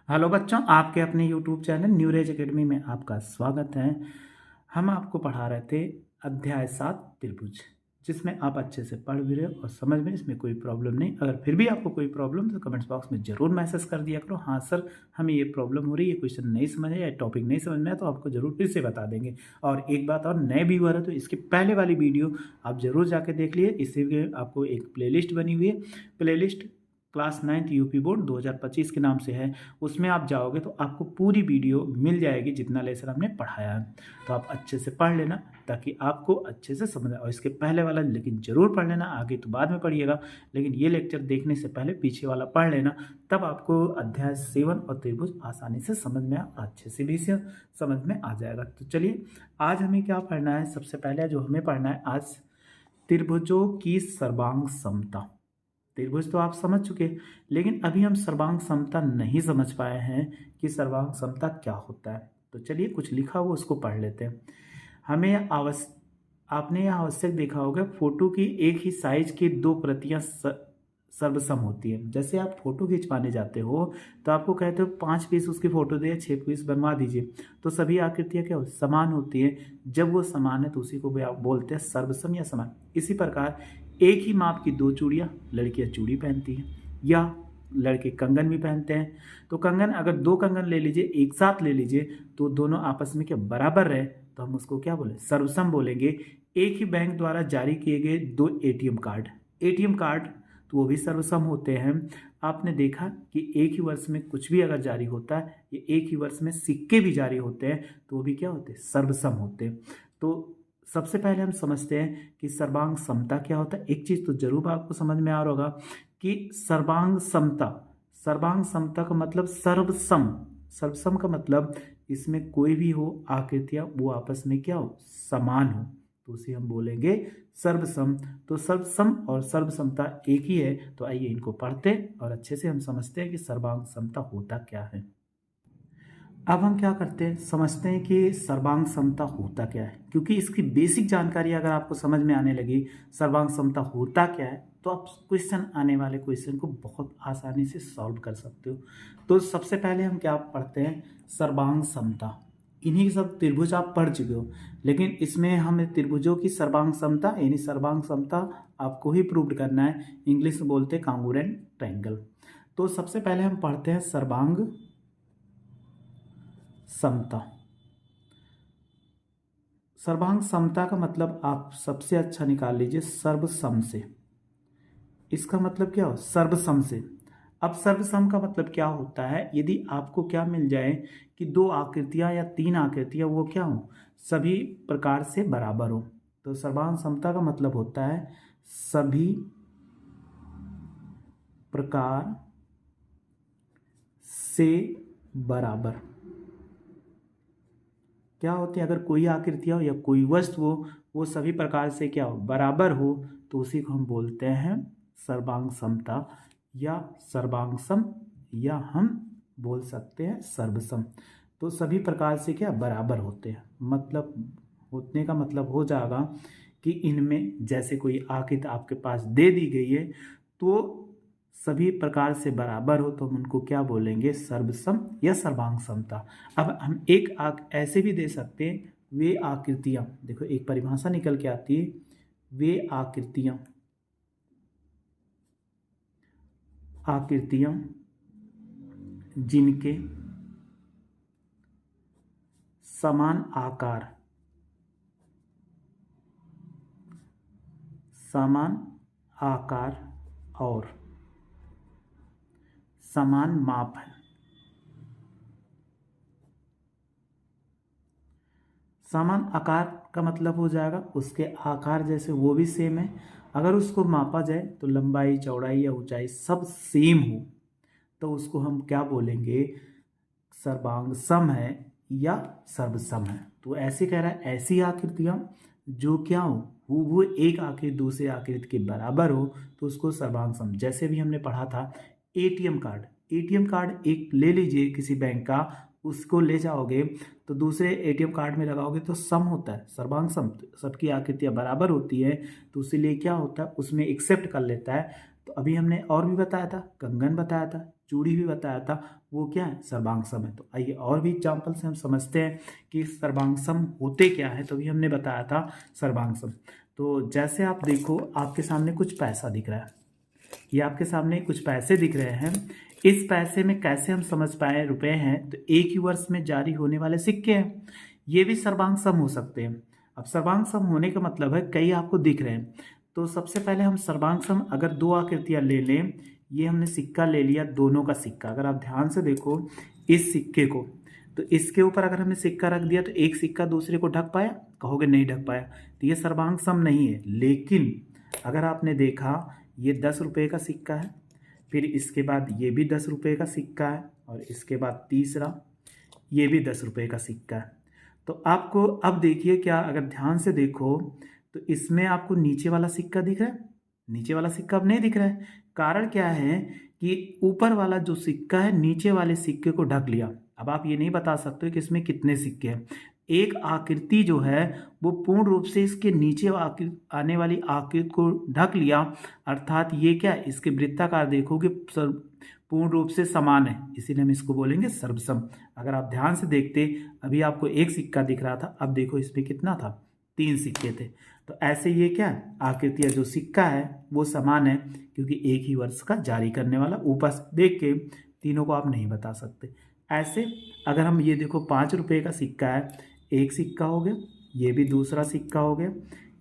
Hello बच्चों, आपके अपने यूट्यूब चैनल न्यूरेज एकेडमी में आपका स्वागत है। हम आपको पढ़ा रहे थे अध्याय 7 त्रिभुज, जिसमें आप अच्छे से पढ़ भी रहे हो और समझ में इसमें कोई प्रॉब्लम नहीं। अगर फिर भी आपको कोई प्रॉब्लम तो कमेंट्स बॉक्स में ज़रूर मैसेज कर दिया करो, हाँ सर हमें ये प्रॉब्लम हो रही है, क्वेश्चन नहीं समझ है या टॉपिक नहीं समझ में है, तो आपको ज़रूर फिर से बता देंगे। और एक बात और, नए व्यूअर है तो इसके पहले वाली वीडियो आप ज़रूर जाके देख लिए। इसी के आपको एक प्लेलिस्ट बनी हुई है, playlist class 9th UP board 2025 के नाम से है। उसमें आप जाओगे तो आपको पूरी वीडियो मिल जाएगी जितना लेसन हमने पढ़ाया है। तो आप अच्छे से पढ़ लेना ताकि आपको अच्छे से समझ आए। और इसके पहले वाला लेकिन ज़रूर पढ़ लेना, आगे तो बाद में पढ़िएगा, लेकिन ये लेक्चर देखने से पहले पीछे वाला पढ़ लेना, तब आपको अध्याय 7 और त्रिभुज आसानी से समझ में अच्छे से भी समझ में आ जाएगा। तो चलिए आज हमें क्या पढ़ना है। सबसे पहले जो हमें पढ़ना है आज, त्रिभुजों की सर्वांग समता। त्रिभुज तो आप समझ चुके, लेकिन अभी हम सर्वांग समता नहीं समझ पाए हैं कि सर्वांग समता क्या होता है। तो चलिए कुछ लिखा हुआ उसको पढ़ लेते हैं। हमें आपने यह आवश्यक देखा होगा, फोटो की एक ही साइज की दो प्रतियां सर्वसम होती है। जैसे आप फोटो खिंचवाने जाते हो तो आपको कहते हो 5 पीस उसकी फोटो दे, 6 पीस बनवा दीजिए, तो सभी आकृतियां क्या हो, समान होती है। जब वो समान है तो उसी को भी आप बोलते हैं सर्वसम या समान। इसी प्रकार एक ही माप की दो चूड़ियाँ, लड़कियाँ चूड़ी पहनती हैं या लड़के कंगन भी पहनते हैं। तो कंगन, अगर दो कंगन ले लीजिए, एक साथ ले लीजिए, तो दोनों आपस में क्या बराबर रहे तो हम उसको क्या बोले, सर्वसम बोलेंगे। एक ही बैंक द्वारा जारी किए गए दो एटीएम कार्ड तो वो भी सर्वसम होते हैं। आपने देखा कि एक ही वर्ष में कुछ भी अगर जारी होता है, ये एक ही वर्ष में सिक्के भी जारी होते हैं, तो वो भी क्या होते हैं, सर्वसम होते हैं। तो सबसे पहले हम समझते हैं कि सर्वांग समता क्या होता है। एक चीज़ तो जरूर आपको समझ में आ रहा होगा कि सर्वांग समता का मतलब सर्वसम। सर्वसम का मतलब इसमें कोई भी हो आकृतियां, वो आपस में क्या हो, समान हो, तो उसे हम बोलेंगे सर्वसम। तो सर्वसम और सर्वसमता एक ही है। तो आइए इनको पढ़ते और अच्छे से हम समझते हैं कि सर्वांग समता होता क्या है। अब हम क्या करते हैं, समझते हैं कि सर्वांग समता होता क्या है। क्योंकि इसकी बेसिक जानकारी अगर आपको समझ में आने लगी सर्वांग समता होता क्या है, तो आप क्वेश्चन, आने वाले क्वेश्चन को बहुत आसानी से सॉल्व कर सकते हो। तो सबसे पहले हम क्या पढ़ते हैं, सर्वांग समता। इन्हीं सब त्रिभुज आप पढ़ चुके हो, लेकिन इसमें हमें त्रिभुजों की सर्वांग समता यानी सर्वांग समता आपको ही प्रूव करना है। इंग्लिश में बोलते हैं कांगुरेंट ट्रायंगल। तो सबसे पहले हम पढ़ते हैं सर्वांग समता। सर्वांग समता का मतलब आप सबसे अच्छा निकाल लीजिए सर्वसम से। इसका मतलब क्या हो, सर्वसम से। अब सर्वसम का मतलब क्या होता है, यदि आपको क्या मिल जाए कि दो आकृतियां या तीन आकृतियां वो क्या हो, सभी प्रकार से बराबर हो, तो सर्वांग समता का मतलब होता है सभी प्रकार से बराबर। क्या होती है, अगर कोई आकृतियां हो या कोई वस्तु हो, वो सभी प्रकार से क्या हो, बराबर हो, तो उसी को हम बोलते हैं सर्वांग समता या सर्वांगसम, या हम बोल सकते हैं सर्वसम। तो सभी प्रकार से क्या बराबर होते हैं, मतलब होने का मतलब हो जाएगा कि इनमें जैसे कोई आकृति आपके पास दे दी गई है, तो सभी प्रकार से बराबर हो, तो हम उनको क्या बोलेंगे, सर्वसम या सर्वांग समता। अब हम एक ऐसे भी दे सकते हैं, वे आकृतियां, देखो एक परिभाषा निकल के आती है, वे आकृतियां जिनके समान आकार और समान माप है। समान आकार का मतलब हो जाएगा उसके आकार जैसे वो भी सेम है। अगर उसको मापा जाए तो लंबाई, चौड़ाई या ऊंचाई सब सेम हो, तो उसको हम क्या बोलेंगे, सर्वांग सम है या सर्वसम है। तो ऐसे कह रहा है, ऐसी आकृतियां जो क्या हो, वो एक आकृति दूसरे आकृति के बराबर हो, तो उसको सर्वांग सम। जैसे भी हमने पढ़ा था एटीएम कार्ड एक ले लीजिए किसी बैंक का, उसको ले जाओगे तो दूसरे एटीएम कार्ड में लगाओगे तो सम होता है, सर्वांग सम, सबकी आकृतियां बराबर होती है, तो इसीलिए क्या होता है, उसमें एक्सेप्ट कर लेता है। तो अभी हमने और भी बताया था, कंगन बताया था, चूड़ी भी बताया था, वो क्या है, सर्वांग सम है। तो आइए और भी एग्जाम्पल से हम समझते हैं कि सर्वांग सम होते क्या है। तो अभी हमने बताया था सर्वांग सम। तो जैसे आप देखो, आपके सामने कुछ पैसा दिख रहा है, ये आपके सामने कुछ पैसे दिख रहे हैं। इस पैसे में कैसे हम समझ पाए रुपए हैं, तो एक ही वर्ष में जारी होने वाले सिक्के हैं, ये भी सर्वांग सम हो सकते हैं। अब सर्वांग सम होने का मतलब है कई आपको दिख रहे हैं। तो सबसे पहले हम सर्वांग सम अगर दो आकृतियां ले लें, ये हमने सिक्का ले लिया, दोनों का सिक्का, अगर आप ध्यान से देखो इस सिक्के को, तो इसके ऊपर अगर हमने सिक्का रख दिया तो एक सिक्का दूसरे को ढक पाया, कहोगे नहीं ढक पाया, तो ये सर्वांग सम नहीं है। लेकिन अगर आपने देखा, ये 10 रुपये का सिक्का है, फिर इसके बाद ये भी 10 रुपये का सिक्का है, और इसके बाद तीसरा ये भी 10 रुपये का सिक्का है। तो आपको अब देखिए, क्या अगर ध्यान से देखो तो इसमें आपको नीचे वाला सिक्का दिख रहा है, नीचे वाला सिक्का अब नहीं दिख रहा है। कारण क्या है कि ऊपर वाला जो सिक्का है नीचे वाले सिक्के को ढक लिया। अब आप ये नहीं बता सकते कि इसमें कितने सिक्के हैं। एक आकृति जो है वो पूर्ण रूप से इसके नीचे आने वाली आकृति को ढक लिया, अर्थात ये क्या है, इसके वृत्ताकार देखोगे पूर्ण रूप से समान है, इसीलिए हम इसको बोलेंगे सर्वसम। अगर आप ध्यान से देखते, अभी आपको एक सिक्का दिख रहा था, अब देखो इसमें कितना था, 3 सिक्के थे। तो ऐसे ये क्या है, आकृतियाँ जो सिक्का है वो समान है, क्योंकि एक ही वर्ष का जारी करने वाला, ऊपर से देख के तीनों को आप नहीं बता सकते। ऐसे अगर हम ये देखो 5 रुपये का सिक्का है, एक सिक्का हो गया, ये भी दूसरा सिक्का हो गया,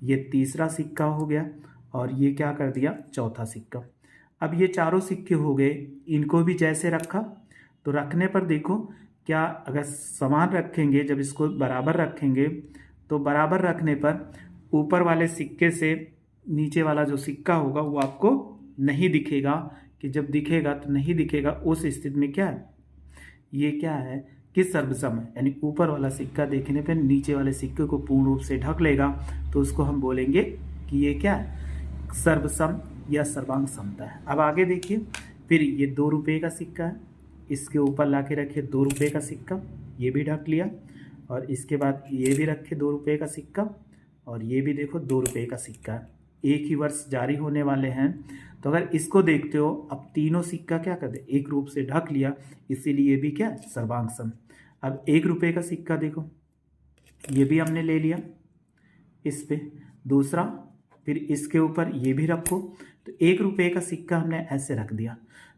ये तीसरा सिक्का हो गया, और ये क्या कर दिया, चौथा सिक्का। अब ये चारों सिक्के हो गए, इनको भी जैसे रखा, तो रखने पर देखो क्या, अगर समान रखेंगे, जब इसको बराबर रखेंगे, तो बराबर रखने पर ऊपर वाले सिक्के से नीचे वाला जो सिक्का होगा वो आपको नहीं दिखेगा, कि जब दिखेगा तो नहीं दिखेगा, उस स्थिति में क्या है, ये क्या है कि सर्वसम है, यानी ऊपर वाला सिक्का देखने पर नीचे वाले सिक्के को पूर्ण रूप से ढक लेगा, तो उसको हम बोलेंगे कि ये क्या है, सर्वसम या सर्वांग समता है। अब आगे देखिए, फिर ये 2 रुपये का सिक्का है, इसके ऊपर ला के रखे 2 रुपये का सिक्का, ये भी ढक लिया, और इसके बाद ये भी रखे 2 रुपये का सिक्का, और ये भी देखो 2 रुपये का सिक्का, एक ही वर्ष जारी होने वाले हैं। तो अगर इसको देखते हो, अब तीनों सिक्का क्या कर दे, एक रूप से ढक लिया, इसीलिए ये भी क्या है, सर्वांग सम। अब 1 रुपये का सिक्का देखो, ये भी हमने ले लिया इस पे, दूसरा, फिर इसके ऊपर ये भी रखो, तो 1 रुपये का सिक्का हमने ऐसे रख दिया।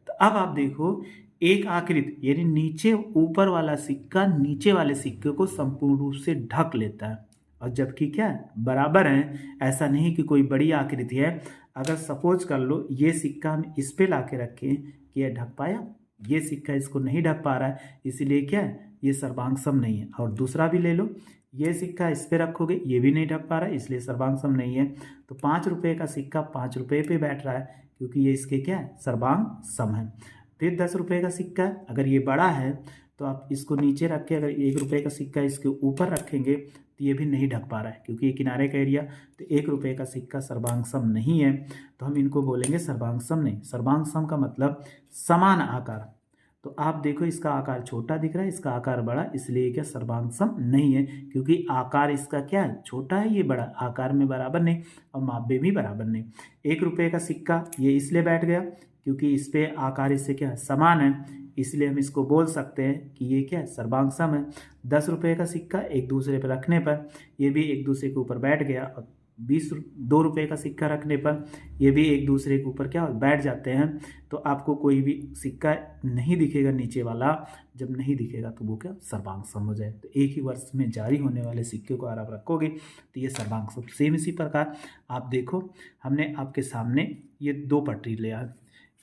तो अब आप देखो, एक आकृति यानी नीचे ऊपर वाला सिक्का नीचे वाले सिक्के को संपूर्ण रूप से ढक लेता है, और जबकि क्या है, बराबर है। ऐसा नहीं कि कोई बड़ी आकृति है, अगर सपोज कर लो ये सिक्का हम इस पे ला के रखें कि यह ढक पाया, ये सिक्का इसको नहीं ढक पा रहा है, इसीलिए क्या है, ये सर्वांग सम नहीं है। और दूसरा भी ले लो, ये सिक्का इस पे रखोगे, ये भी नहीं ढक पा रहा है, इसलिए सर्वांग सम नहीं है। तो 5 रुपये का सिक्का 5 रुपये पे बैठ रहा है, क्योंकि ये इसके क्या है, सर्वांग सम है। फिर 10 रुपये का सिक्का है, अगर ये बड़ा है तो आप इसको नीचे रख के, अगर 1 रुपये का सिक्का इसके ऊपर रखेंगे तो ये भी नहीं ढक पा रहा है, क्योंकि ये किनारे का एरिया, तो 1 रुपये का सिक्का सर्वांग सम नहीं है, तो हम इनको बोलेंगे सर्वांग सम नहीं। सर्वांग सम का मतलब समान आकार। तो आप देखो, इसका आकार छोटा दिख रहा है, इसका आकार बड़ा, इसलिए क्या सर्वांग सम नहीं है, क्योंकि आकार इसका क्या है, छोटा है, ये बड़ा, आकार में बराबर नहीं और माप में भी बराबर नहीं। 1 रुपये का सिक्का ये इसलिए बैठ गया क्योंकि इस पे आकार इससे क्या है, समान है, इसलिए हम इसको बोल सकते हैं कि ये क्या है, सर्वांग सम है। 10 रुपये का सिक्का एक दूसरे पर रखने पर ये भी एक दूसरे के ऊपर बैठ गया, और 2 रुपये का सिक्का रखने पर ये भी एक दूसरे के ऊपर क्या बैठ जाते हैं। तो आपको कोई भी सिक्का नहीं दिखेगा नीचे वाला, जब नहीं दिखेगा तो वो क्या, सर्वांग सम हो जाए। तो एक ही वर्ष में जारी होने वाले सिक्के को अगर आप रखोगे तो ये सर्वांग सम। सेम इसी प्रकार आप देखो, हमने आपके सामने ये 2 पटरी ले आए,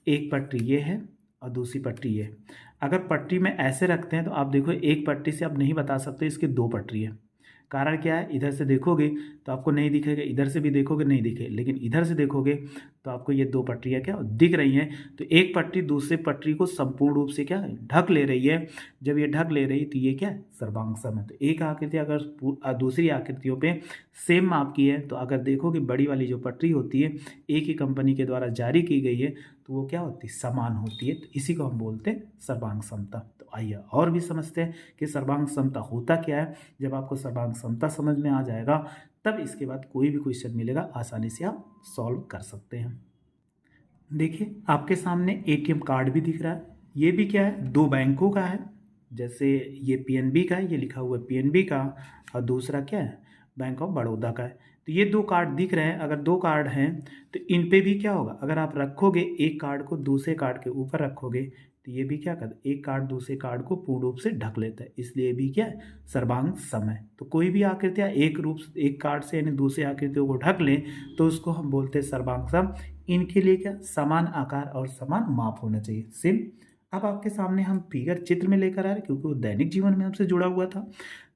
एक पटरी ये है और दूसरी पटरी ये है। अगर पटरी में ऐसे रखते हैं तो आप देखो, एक पटरी से आप नहीं बता सकते इसके 2 पटरी है। कारण क्या है, इधर से देखोगे तो आपको नहीं दिखेगा, इधर से भी देखोगे नहीं दिखे, लेकिन इधर से देखोगे तो आपको ये 2 पटरियाँ क्या दिख रही हैं। तो एक पटरी दूसरे पटरी को संपूर्ण रूप से क्या ढक ले रही है। जब ये ढक ले रही तो ये क्या है, सर्वांग सम है। तो एक आकृति अगर दूसरी आकृतियों पे सेम माप की है, तो अगर देखोगे बड़ी वाली जो पटरी होती है एक ही कंपनी के द्वारा जारी की गई है, तो वो क्या होती है, समान होती है। तो इसी को हम बोलते हैं सर्वांग समता। तो आइए और भी समझते हैं कि सर्वांग समता होता क्या है। जब आपको सर्वांग समता समझ में आ जाएगा, तब इसके बाद कोई भी क्वेश्चन मिलेगा आसानी से आप सॉल्व कर सकते हैं। देखिए आपके सामने एटीएम कार्ड भी दिख रहा है। ये भी क्या है, दो बैंकों का है। जैसे ये पीएनबी का है, ये लिखा हुआ है पीएनबी का, और दूसरा क्या है, बैंक ऑफ बड़ौदा का है। तो ये दो कार्ड दिख रहे हैं। अगर दो कार्ड हैं तो इन पे भी क्या होगा, अगर आप रखोगे एक कार्ड को दूसरे कार्ड के ऊपर रखोगे तो ये भी क्या करता है, एक कार्ड दूसरे कार्ड को पूर्ण रूप से ढक लेता है, इसलिए भी क्या है, सर्वांग सम है। तो कोई भी आकृतियाँ एक कार्ड से यानी दूसरी आकृतियों को ढक लें तो उसको हम बोलते हैं सर्वांग सम। इनके लिए क्या, समान आकार और समान माप होना चाहिए, सेम। अब आपके सामने हम फिगर चित्र में लेकर आ रहे हैं क्योंकि वो दैनिक जीवन में हमसे जुड़ा हुआ था,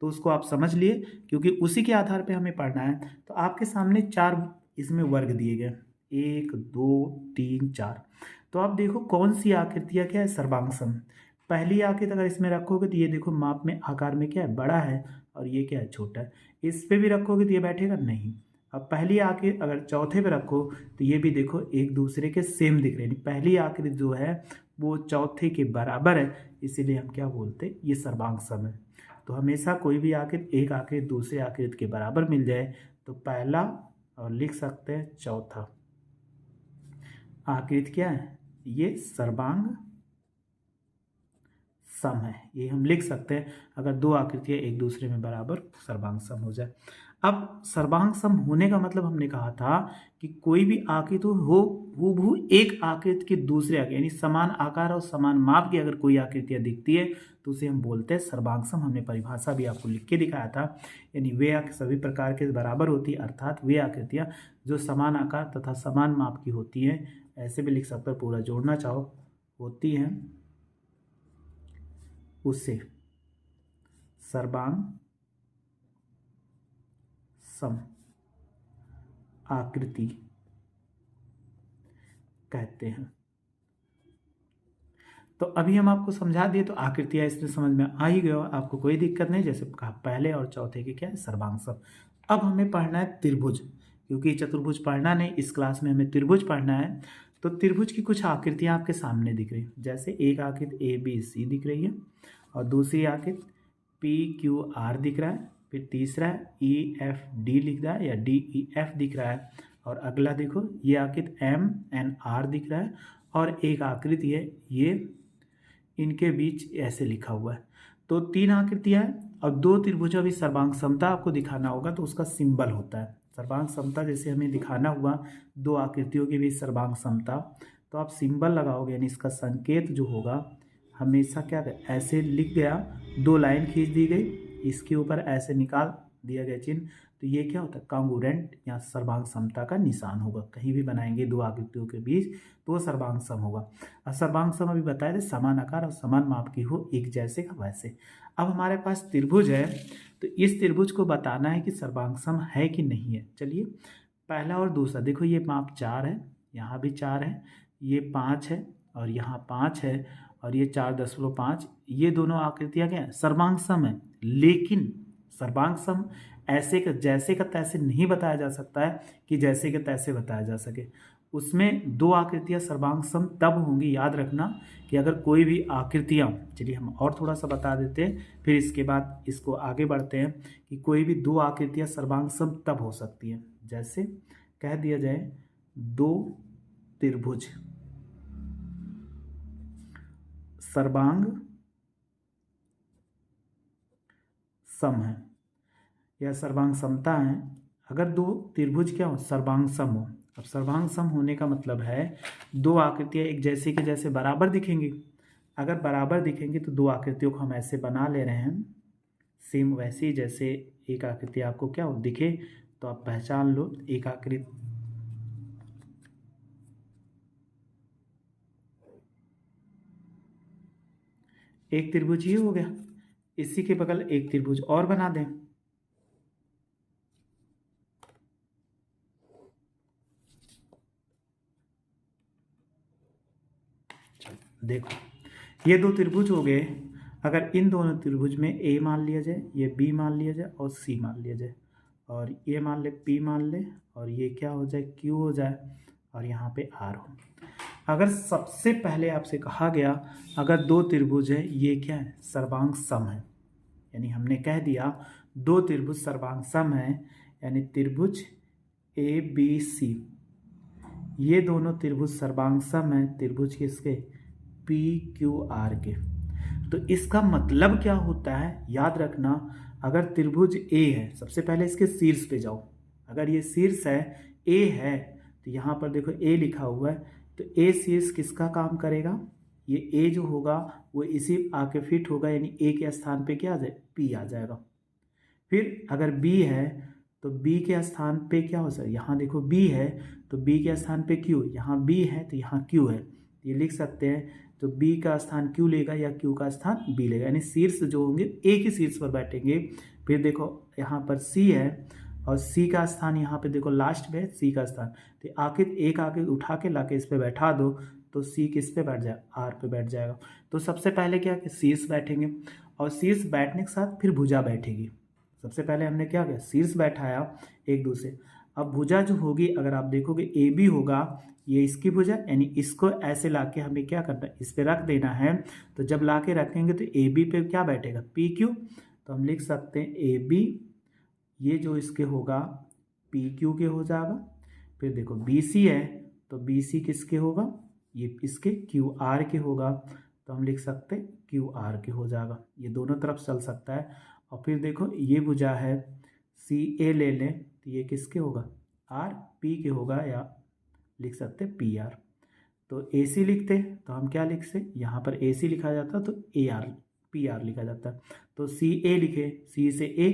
तो उसको आप समझ लिए क्योंकि उसी के आधार पे हमें पढ़ना है। तो आपके सामने चार इसमें वर्ग दिए गए, 1 2 3 4। तो आप देखो कौन सी आकृतियाँ क्या है, सर्वांग सम। पहली आकृति अगर इसमें रखोगे तो ये देखो माप में आकार में क्या है, बड़ा है, और ये क्या है, छोटा है। इस पे भी रखोगे तो ये बैठेगा नहीं। अब पहली आकृति अगर चौथे पे रखो तो ये भी देखो एक दूसरे के सेम दिख रहे हैं। पहली आकृति जो है वो चौथे के बराबर है, इसीलिए हम क्या बोलते हैं, ये सर्वांग सम है। तो हमेशा कोई भी आकृति, एक आकृति दूसरे आकृति के बराबर मिल जाए तो पहला, और लिख सकते हैं चौथा आकृति क्या है, ये सर्वांग सम है। ये हम लिख सकते हैं अगर दो आकृतियां एक दूसरे में बराबर सर्वांग सम हो जाए। अब सर्वांग सम होने का मतलब हमने कहा था कि कोई भी आकृति हो हूबहू एक आकृति के दूसरे आकृति यानी समान आकार और समान माप की अगर कोई आकृतियां दिखती है तो उसे हम बोलते हैं सर्वांग सम। हमने परिभाषा भी आपको लिख के दिखाया था, यानी वे सभी प्रकार के बराबर होती है, अर्थात वे आकृतियां जो समान आकार तथा समान माप की होती हैं, ऐसे भी लिख सकते हैं, पूरा जोड़ना चाहो, होती हैं, उसे सर्वांग सम आकृति कहते हैं। तो अभी हम आपको समझा दिए, तो आकृतियां इसमें समझ में आ ही गए, आपको कोई दिक्कत नहीं। जैसे कहा पहले और चौथे के क्या है, सर्वांग सम। अब हमें पढ़ना है त्रिभुज, क्योंकि चतुर्भुज पढ़ना नहीं, इस क्लास में हमें त्रिभुज पढ़ना है। तो त्रिभुज की कुछ आकृतियां आपके सामने दिख रही है। जैसे एक आकृति ABC दिख रही है, और दूसरी आकृति PQR दिख रहा है, फिर तीसरा EFD लिख रहा है या DEF दिख रहा है, और अगला देखो ये आकृति MNR दिख रहा है, और एक आकृति है ये इनके बीच ऐसे लिखा हुआ है। तो तीन आकृतियां हैं और दो त्रिभुज। अभी सर्वांग समता आपको दिखाना होगा तो उसका सिंबल होता है सर्वांग समता। जैसे हमें दिखाना हुआ दो आकृतियों के बीच सर्वांग समता, तो आप सिंबल लगाओगे, यानी इसका संकेत जो होगा हमेशा क्या है, ऐसे लिख गया, दो लाइन खींच दी गई, इसके ऊपर ऐसे निकाल दिया गया चिन्ह, तो ये क्या होता है, कांगुरेंट या सर्वांग समता का निशान होगा। कहीं भी बनाएंगे दो आकृतियों के बीच तो वो सर्वांग सम होगा। और सर्वांग सम अभी बताया थे, समान आकार और समान माप की हो, एक जैसे का वैसे। अब हमारे पास त्रिभुज है, तो इस त्रिभुज को बताना है कि सर्वांग सम है कि नहीं है। चलिए पहला और दूसरा देखो, ये माप 4 है, यहाँ भी 4 है, ये 5 है और यहाँ 5 है, और ये 4.5, ये दोनों आकृतियाँ क्या है, सर्वांग सम है। लेकिन सर्वांग सम ऐसे का जैसे का तैसे नहीं बताया जा सकता है कि जैसे के तैसे बताया जा सके। उसमें दो आकृतियां सर्वांग सम तब होंगी, याद रखना, कि अगर कोई भी आकृतियां, चलिए हम और थोड़ा सा बता देते हैं फिर इसके बाद इसको आगे बढ़ते हैं, कि कोई भी दो आकृतियां सर्वांग सम तब हो सकती हैं। जैसे कह दिया जाए दो त्रिभुज सर्वांग सम है या सर्वांग समता है, अगर दो त्रिभुज क्या हो, सर्वांग सम हो। अब सर्वांग सम होने का मतलब है दो आकृतियां एक जैसे के जैसे बराबर दिखेंगी। अगर बराबर दिखेंगी तो दो आकृतियों को हम ऐसे बना ले रहे हैं, सेम वैसे ही जैसे एक आकृति आपको क्या हो दिखे तो आप पहचान लो। एक आकृति, एक त्रिभुज ये हो गया, इसी के बगल एक त्रिभुज और बना दें। देखो ये दो त्रिभुज हो गए। अगर इन दोनों त्रिभुज में A मान लिया जाए, ये B मान लिया जाए और C मान लिया जाए, और ये मान ले P मान ले, और ये क्या हो जाए, Q हो जाए, और यहाँ पे R हो। अगर सबसे पहले आपसे कहा गया अगर दो त्रिभुज है ये क्या है, सर्वांग सम है, यानी हमने कह दिया दो त्रिभुज सर्वांग सम है, यानी त्रिभुज ABC ये दोनों त्रिभुज सर्वांगसम है त्रिभुज किसके, पी क्यू आर के। तो इसका मतलब क्या होता है, याद रखना, अगर त्रिभुज ए है, सबसे पहले इसके शीर्ष पे जाओ, अगर ये शीर्ष है, ए है, तो यहाँ पर देखो ए लिखा हुआ है, तो ए शीर्ष किसका काम करेगा, ये ए जो होगा वो इसी आके फिट होगा, यानी ए के स्थान पे क्या आ जाए, पी आ जाएगा। फिर अगर बी है तो बी के स्थान पे क्या हो सकता है, यहाँ देखो बी है तो बी के स्थान पे क्यू, यहाँ बी है तो यहाँ क्यू है, ये लिख सकते हैं। तो बी का स्थान क्यू लेगा या क्यू का स्थान बी लेगा, यानी शीर्ष जो होंगे एक ही शीर्ष पर बैठेंगे। फिर देखो यहाँ पर सी है और सी का स्थान यहाँ पे देखो लास्ट में है सी का स्थान, तो आखिर एक आके उठा के लाके इस पे बैठा दो तो सी किस पे बैठ जाए, आर पे बैठ जाएगा। तो सबसे पहले क्या कि शीर्ष बैठेंगे और शीर्ष बैठने के साथ फिर भुजा बैठेगी। सबसे पहले हमने क्या किया, शीर्ष बैठाया एक दूसरे। अब भुजा जो होगी, अगर आप देखोगे ए बी होगा, ये इसकी भुजा, यानी इसको ऐसे लाके हमें क्या करना है, इस पे रख देना है। तो जब लाके रखेंगे तो ए बी पे क्या बैठेगा, पी क्यू, तो हम लिख सकते हैं ए बी, ये जो इसके होगा पी क्यू के हो जाएगा। फिर देखो बी सी है तो बी सी किसके होगा, ये इसके क्यू आर के होगा, तो हम लिख सकते हैं क्यू आर के हो जाएगा, ये दोनों तरफ चल सकता है। और फिर देखो ये भुजा है सी ए ले लें तो ये किसके होगा, आर पी के होगा, या लिख सकते पी आर। तो ए सी लिखते तो हम क्या लिख से, यहाँ पर ए सी लिखा जाता तो ए आर पी आर लिखा जाता। तो सी ए लिखे, सी से ए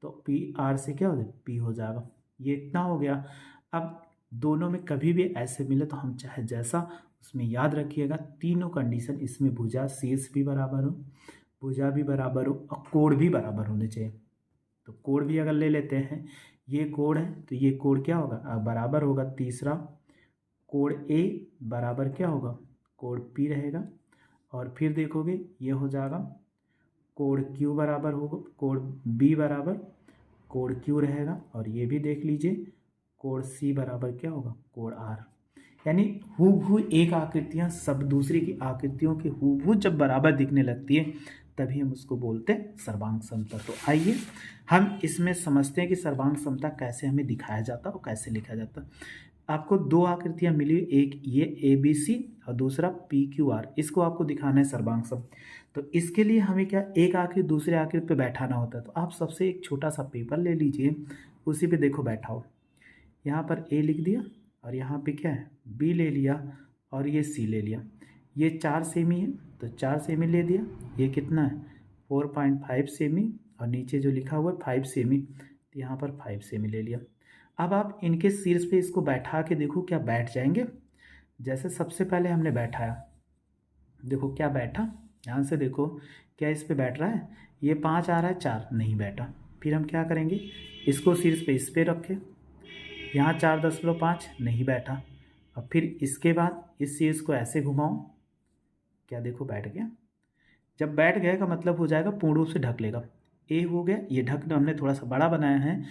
तो पी आर से क्या हो जाए, पी हो जाएगा। ये इतना हो गया। अब दोनों में कभी भी ऐसे मिले तो हम चाहे जैसा, उसमें याद रखिएगा तीनों कंडीशन, इसमें भुजा शीर्ष भी बराबर हो, भुजा भी बराबर हो और कोण भी बराबर होने चाहिए। तो कोण भी अगर ले लेते हैं, ये कोण है तो ये कोण क्या होगा, बराबर होगा तीसरा कोण ए बराबर क्या होगा, कोण पी रहेगा। और फिर देखोगे ये हो जाएगा कोण क्यू बराबर होगा, कोण बी बराबर कोण क्यू रहेगा। और ये भी देख लीजिए कोण सी बराबर क्या होगा, कोण आर। यानी हूबहू एक आकृतियाँ सब दूसरी की आकृतियों के हूबहू जब बराबर दिखने लगती है तभी हम उसको बोलते हैं सर्वांग समता। तो आइए हम इसमें समझते हैं कि सर्वांग समता कैसे हमें दिखाया जाता और कैसे लिखा जाता। आपको दो आकृतियाँ मिली, एक ये ए बी सी और दूसरा पी क्यू आर, इसको आपको दिखाना है सर्वांग सम। तो इसके लिए हमें क्या, एक आकृति दूसरे आकृति पे बैठाना होता है। तो आप सबसे एक छोटा सा पेपर ले लीजिए, उसी पे देखो बैठाओ, यहाँ पर ए लिख दिया और यहाँ पे क्या है बी ले लिया और ये सी ले लिया। ये 4 सेमी है तो 4 सेमी ले दिया, ये कितना है 4.5 सेमी और नीचे जो लिखा हुआ है 5 सेमी, तो यहाँ पर 5 सेमी ले लिया। अब आप इनके शीर्ष पे इसको बैठा के देखो क्या बैठ जाएंगे। जैसे सबसे पहले हमने बैठाया, देखो क्या बैठा, ध्यान से देखो क्या इस पे बैठ रहा है, ये 5 आ रहा है, 4 नहीं बैठा। फिर हम क्या करेंगे, इसको शीर्ष पे इस पे रखें, यहाँ 4.5 नहीं बैठा। अब फिर इसके बाद इस शीर्ष को ऐसे घुमाओ, क्या देखो बैठ गया। जब बैठ गया का मतलब हो जाएगा पूर्ण रूप से ढक लेगा। ए हो गया, ये ढक हमने थोड़ा सा बड़ा बनाया है,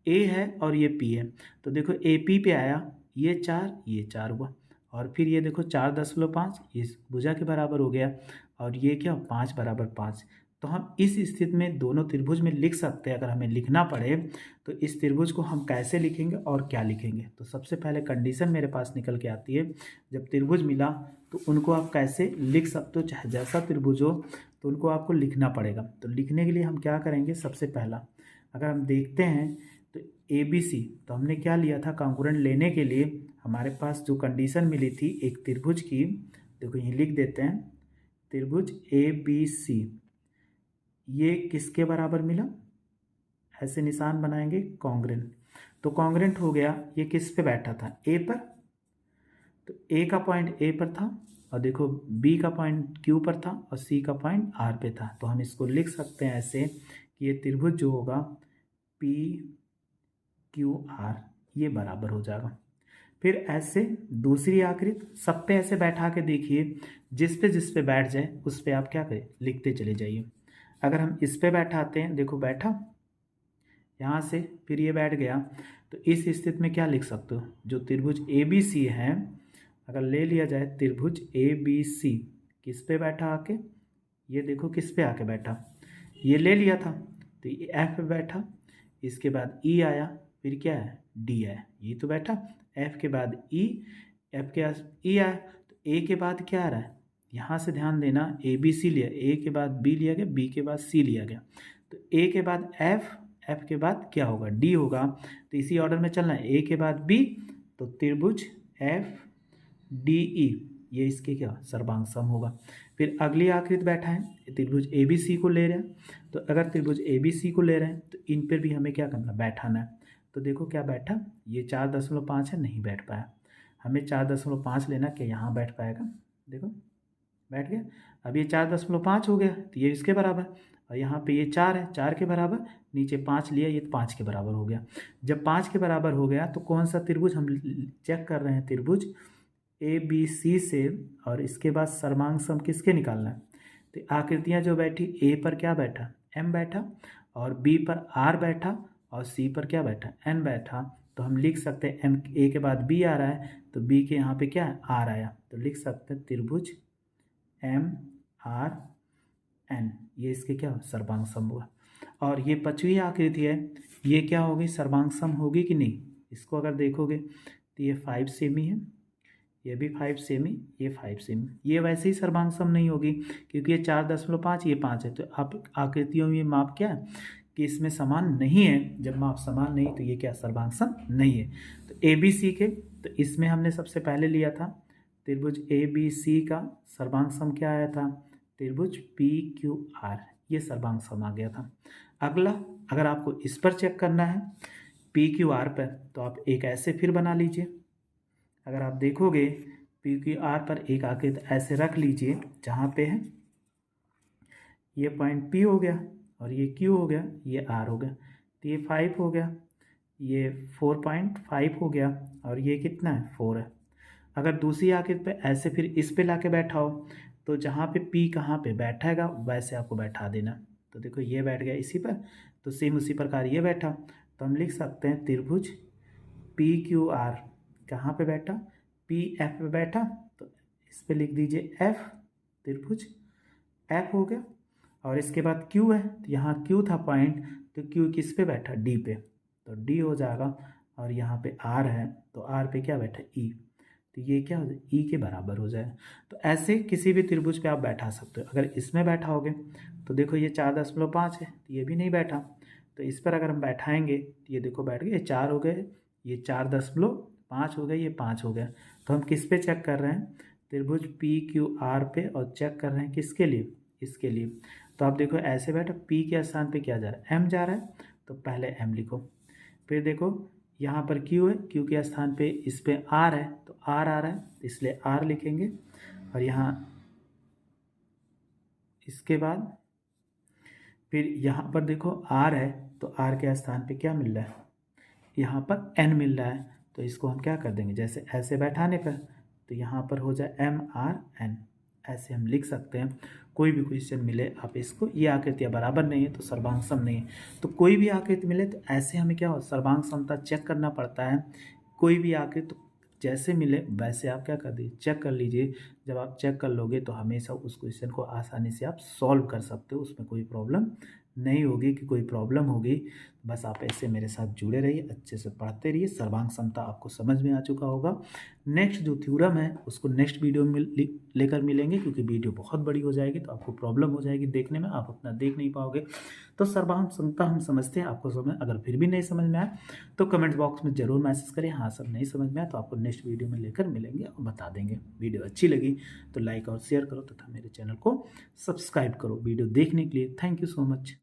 ए है और ये पी है, तो देखो ए पी पे आया, ये 4 हुआ। और फिर ये देखो 4.5 इस भुजा के बराबर हो गया और ये क्या 5 बराबर 5। तो हम इस स्थिति में दोनों त्रिभुज में लिख सकते हैं। अगर हमें लिखना पड़े तो इस त्रिभुज को हम कैसे लिखेंगे और क्या लिखेंगे। तो सबसे पहले कंडीशन मेरे पास निकल के आती है, जब त्रिभुज मिला तो उनको आप कैसे लिख सकते हो, चाहे जैसा त्रिभुज हो तो उनको आपको लिखना पड़ेगा। तो लिखने के लिए हम क्या करेंगे, सबसे पहला अगर हम देखते हैं तो ए बी सी, तो हमने क्या लिया था, कांकुरेंट लेने के लिए हमारे पास जो कंडीशन मिली थी एक त्रिभुज की, देखो यहीं लिख देते हैं, त्रिभुज ए बी सी ये किसके बराबर मिला, ऐसे निशान बनाएंगे कॉन्ग्रेंट। तो कॉन्ग्रेंट हो गया, ये किस पे बैठा था, ए पर, तो ए का पॉइंट ए पर था और देखो बी का पॉइंट क्यू पर था और सी का पॉइंट आर पे था। तो हम इसको लिख सकते हैं ऐसे कि ये त्रिभुज जो होगा पी क्यू आर ये बराबर हो जाएगा। फिर ऐसे दूसरी आकृति सब पे ऐसे बैठा के देखिए, जिस पे बैठ जाए उस पे आप क्या करें, लिखते चले जाइए। अगर हम इस पे बैठाते हैं, देखो बैठा यहाँ से, फिर ये बैठ गया, तो इस स्थिति में क्या लिख सकते हो, जो त्रिभुज ए बी सी है, अगर ले लिया जाए त्रिभुज ए बी सी किस पे बैठा आके, ये देखो किस पे आके बैठा, ये ले लिया था तो ये एफ पे बैठा, इसके बाद ई आया, फिर क्या है डी है, ये तो बैठा, एफ के बाद ई, एफ के पास ई आया, तो ए के बाद क्या आ रहा है, यहाँ से ध्यान देना, ए बी सी लिया, ए के बाद बी लिया गया, बी के बाद सी लिया गया, तो ए के बाद एफ, एफ के बाद क्या होगा, डी होगा। तो इसी ऑर्डर में चलना है, ए के बाद बी, तो त्रिभुज एफ डी ई, ये इसके क्या सर्वांग सम होगा। फिर अगली आकृति बैठा है, त्रिभुज ए बी सी को ले रहे हैं, तो अगर त्रिभुज ए बी सी को ले रहे हैं तो इन पर भी हमें क्या करना, बैठाना है। तो देखो क्या बैठा, ये 4.5 है, नहीं बैठ पाया, हमें 4.5 लेना, क्या यहाँ बैठ पाएगा, देखो बैठ गया। अब ये 4.5 हो गया, तो ये इसके बराबर, और यहाँ पे ये 4 है, 4 के बराबर, नीचे 5 लिया, ये 5 के बराबर हो गया। जब 5 के बराबर हो गया तो कौन सा त्रिभुज हम चेक कर रहे हैं, त्रिभुज ए बी सी से, और इसके बाद सर्वांग सम किसके निकालना है। तो आकृतियाँ जो बैठी, ए पर क्या बैठा, एम बैठा, और बी पर आर बैठा, और सी पर क्या बैठा, एन बैठा। तो हम लिख सकते हैं एम, ए के बाद बी आ रहा है, तो बी के यहाँ पे क्या है, आर आया, तो लिख सकते हैं त्रिभुज एम आर एन, ये इसके क्या हो, सर्वांग सम हुआ। और ये 5वीं आकृति है, ये क्या होगी, सर्वांग सम होगी कि नहीं, इसको अगर देखोगे तो ये 5 सेमी है, ये भी 5 सेमी, ये 5 सेमी, ये वैसे ही सर्वांग सम नहीं होगी क्योंकि ये 4.5, ये 5 है। तो आप आकृतियों में माप क्या है कि इसमें समान नहीं है, जब माप समान नहीं तो ये क्या सर्वांग सम नहीं है। तो ए बी सी के, तो इसमें हमने सबसे पहले लिया था त्रिभुज ए बी सी का सर्वांग सम क्या आया था, त्रिभुज पी क्यू आर, ये सर्वांग सम आ गया था। अगला, अगर आपको इस पर चेक करना है पी क्यू आर पर, तो आप एक ऐसे फिर बना लीजिए। अगर आप देखोगे पी क्यू आर पर एक आकृति ऐसे रख लीजिए, जहाँ पे है ये पॉइंट पी हो गया, और ये क्यू हो गया, ये आर हो गया, तो ये 5 हो गया, ये 4.5 हो गया, और ये कितना है, 4 है। अगर दूसरी आकृति पे ऐसे फिर इस पे लाके बैठाओ, तो जहाँ पे पी कहाँ पे बैठेगा वैसे आपको बैठा देना। तो देखो ये बैठ गया इसी पर, तो सेम उसी प्रकार ये बैठा, तो हम लिख सकते हैं त्रिभुज पी क्यू आर कहाँ पे बैठा, पी एफ पे बैठा, तो इस पे लिख दीजिए एफ, त्रिभुज एफ हो गया। और इसके बाद क्यू है, तो यहाँ क्यू था पॉइंट, तो क्यू किस पे बैठा, डी पे, तो डी हो जाएगा। और यहाँ पे आर है, तो आर पे क्या बैठा, ई, तो ये क्या हो जाए, ई के बराबर हो जाए। तो ऐसे किसी भी त्रिभुज पे आप बैठा सकते हो। अगर इसमें बैठाओगे तो देखो ये 4.5 है, तो ये भी नहीं बैठा, तो इस पर अगर हम बैठाएंगे तो ये देखो बैठ गए, ये 4 हो गए, ये 4.5 हो गए, ये 5 हो गया। तो हम किस पे चेक कर रहे हैं, त्रिभुज पी क्यू आर पे, और चेक कर रहे हैं किसके लिए, इसके लिए। तो आप देखो ऐसे बैठा, पी के स्थान पे क्या जा रहा है, एम जा रहा है, तो पहले एम लिखो। फिर देखो यहाँ पर क्यू है, क्यू के स्थान पे इस पे आर है, तो आर आ रहा है, इसलिए आर लिखेंगे। और यहाँ इसके बाद फिर यहाँ पर देखो आर है, तो आर के स्थान पे क्या मिल रहा है, यहाँ पर एन मिल रहा है, तो इसको हम क्या कर देंगे, जैसे ऐसे बैठाने पर, तो यहाँ पर हो जाए एम आर एन, ऐसे हम लिख सकते हैं। कोई भी क्वेश्चन मिले आप इसको, ये आकृतियाँ बराबर नहीं है तो सर्वांग सम नहीं है, तो कोई भी आकृति मिले तो ऐसे हमें क्या हो, सर्वांग समता चेक करना पड़ता है। कोई भी आकृति जैसे मिले वैसे आप क्या कर दीजिए, चेक कर लीजिए। जब आप चेक कर लोगे तो हमेशा उस क्वेश्चन को आसानी से आप सॉल्व कर सकते हो, उसमें कोई प्रॉब्लम नहीं होगी कि कोई प्रॉब्लम होगी। बस आप ऐसे मेरे साथ जुड़े रहिए, अच्छे से पढ़ते रहिए, सर्वांग समता आपको समझ में आ चुका होगा। नेक्स्ट जो थ्योरम है उसको नेक्स्ट वीडियो में लेकर मिलेंगे, क्योंकि वीडियो बहुत बड़ी हो जाएगी तो आपको प्रॉब्लम हो जाएगी देखने में, आप अपना देख नहीं पाओगे। तो सर्वांग समता हम समझते हैं, आपको समझ, अगर फिर भी नहीं समझ में आए तो कमेंट बॉक्स में ज़रूर मैसेज करें, हाँ सब नहीं समझ में आया, तो आपको नेक्स्ट वीडियो में लेकर मिलेंगे और बता देंगे। वीडियो अच्छी लगी तो लाइक और शेयर करो तथा मेरे चैनल को सब्सक्राइब करो। वीडियो देखने के लिए थैंक यू सो मच।